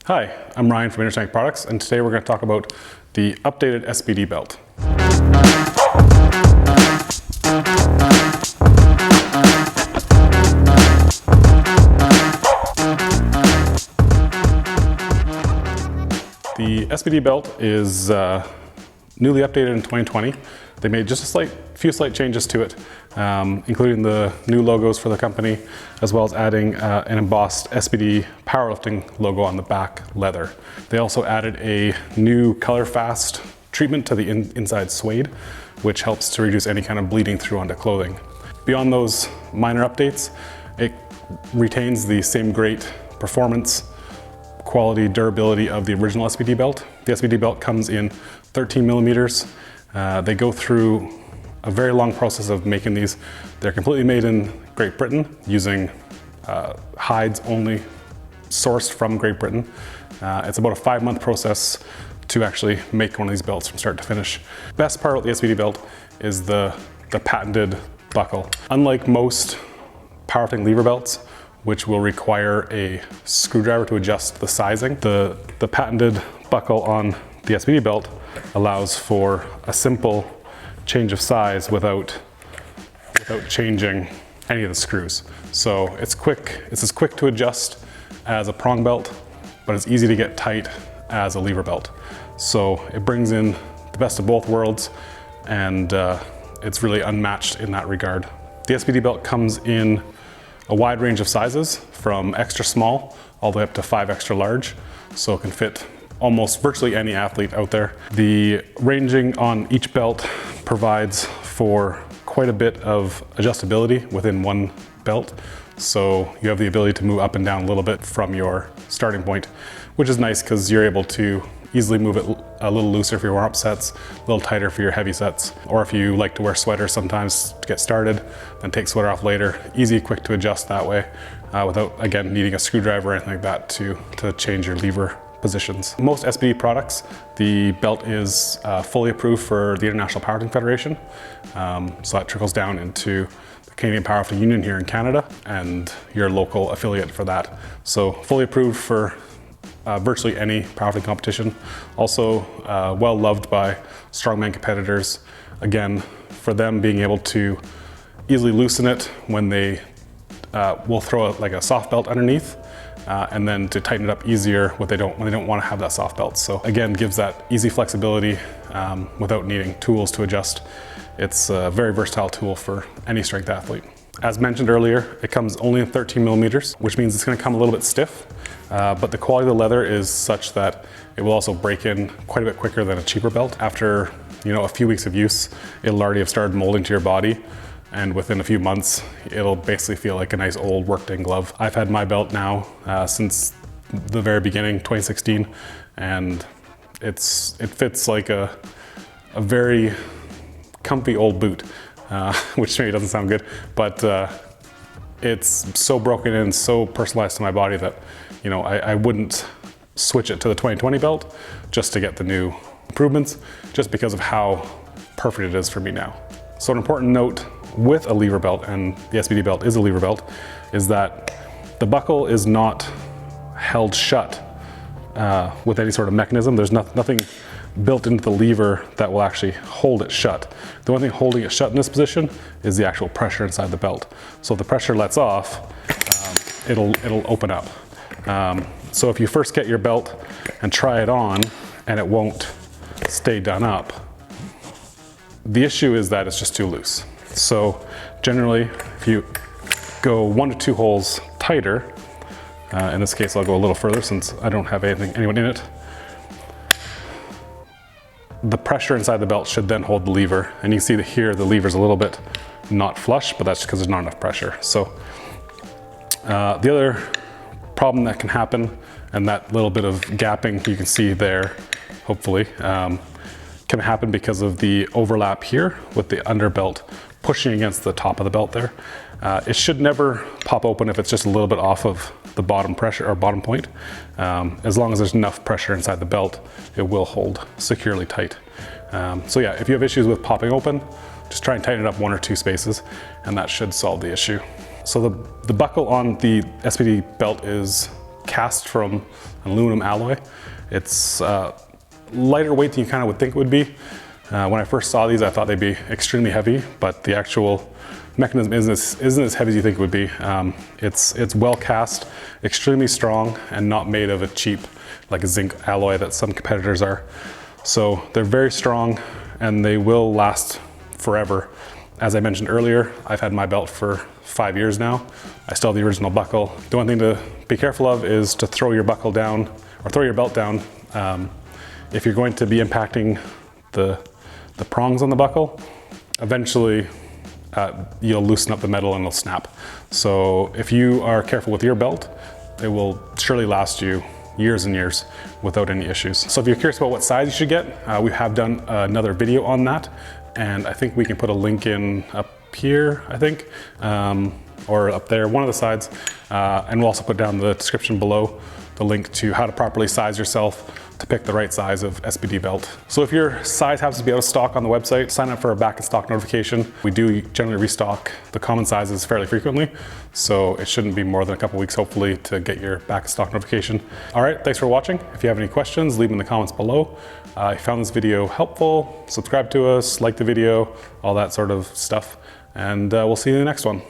Hi, I'm Ryan from Intertank Products, and today we're going to talk about the updated SBD belt. The SBD belt is newly updated in 2020. They made just a few slight changes to it, including the new logos for the company, as well as adding an embossed SBD powerlifting logo on the back leather. They also added a new color fast treatment to the inside suede, which helps to reduce any kind of bleeding through onto clothing. Beyond those minor updates, it retains the same great performance, quality, durability of the original SBD belt. The SBD belt comes in 13 millimeters. They go through a very long process of making these. They're completely made in Great Britain using hides only sourced from Great Britain. It's about a 5-month process to actually make one of these belts from start to finish. Best part about the SBD belt is the patented buckle. Unlike most powerlifting lever belts, which will require a screwdriver to adjust the sizing, the patented buckle on the SBD belt allows for a simple change of size without changing any of the screws. So it's as quick to adjust as a prong belt, but it's easy to get tight as a lever belt. So it brings in the best of both worlds, and it's really unmatched in that regard. The SBD belt comes in a wide range of sizes, from extra small all the way up to 5 extra large, so it can fit almost virtually any athlete out there. The ranging on each belt provides for quite a bit of adjustability within one belt, so you have the ability to move up and down a little bit from your starting point, which is nice because you're able to easily move it a little looser for your warm-up sets, a little tighter for your heavy sets, or if you like to wear sweaters sometimes to get started, then take sweater off later. Easy, quick to adjust that way without, again, needing a screwdriver or anything like that to change your lever positions. Most SBD products, the belt is fully approved for the International Powerlifting Federation, so that trickles down into the Canadian Powerlifting Union here in Canada and your local affiliate for that. So fully approved for virtually any powerlifting competition. Also well loved by strongman competitors. Again, for them being able to easily loosen it when they will throw like a soft belt underneath, and then to tighten it up easier when they don't want to have that soft belt. So again, gives that easy flexibility without needing tools to adjust. It's a very versatile tool for any strength athlete. As mentioned earlier, it comes only in 13 millimeters, which means it's going to come a little bit stiff, but the quality of the leather is such that it will also break in quite a bit quicker than a cheaper belt. After a few weeks of use, it'll already have started molding to your body, and within a few months, it'll basically feel like a nice old worked-in glove. I've had my belt now since the very beginning, 2016, and it fits like a very comfy old boot. Which maybe doesn't sound good, but it's so broken in, so personalized to my body that I wouldn't switch it to the 2020 belt just to get the new improvements, just because of how perfect it is for me now. So an important note with a lever belt, and the SBD belt is a lever belt, is that the buckle is not held shut with any sort of mechanism. There's nothing built into the lever that will actually hold it shut. The only thing holding it shut in this position is the actual pressure inside the belt. So if the pressure lets off, it'll open up. So if you first get your belt and try it on and it won't stay done up, the issue is that it's just too loose. So generally, if you go 1 to 2 holes tighter, in this case I'll go a little further since I don't have anyone in it, the pressure inside the belt should then hold the lever. And you can see that here the lever's a little bit not flush, but that's because there's not enough pressure. So the other problem that can happen, and that little bit of gapping you can see there, hopefully, can happen because of the overlap here with the underbelt pushing against the top of the belt there. It should never pop open if it's just a little bit off of the bottom pressure or bottom point. As long as there's enough pressure inside the belt, it will hold securely tight. So yeah, if you have issues with popping open, just try and tighten it up 1 or 2 spaces, and that should solve the issue. So the buckle on the SBD belt is cast from an aluminum alloy. It's lighter weight than you kind of would think it would be. When I first saw these, I thought they'd be extremely heavy, but the actual mechanism isn't as heavy as you think it would be. It's well cast, extremely strong, and not made of a cheap, like a zinc alloy that some competitors are. So they're very strong, and they will last forever. As I mentioned earlier, I've had my belt for 5 years now. I still have the original buckle. The one thing to be careful of is to throw your buckle down, or throw your belt down. If you're going to be impacting the prongs on the buckle, eventually you'll loosen up the metal and it'll snap. So if you are careful with your belt, it will surely last you years and years without any issues. So if you're curious about what size you should get, we have done another video on that, and I think we can put a link in up here, I think, or up there, one of the sides, and we'll also put down the description below the link to how to properly size yourself to pick the right size of SBD belt. So if your size happens to be out of stock on the website, sign up for a back in stock notification. We do generally restock the common sizes fairly frequently, so it shouldn't be more than a couple weeks, hopefully, to get your back in stock notification. All right, thanks for watching. If you have any questions, leave them in the comments below. If you found this video helpful, subscribe to us, like the video, all that sort of stuff, and we'll see you in the next one.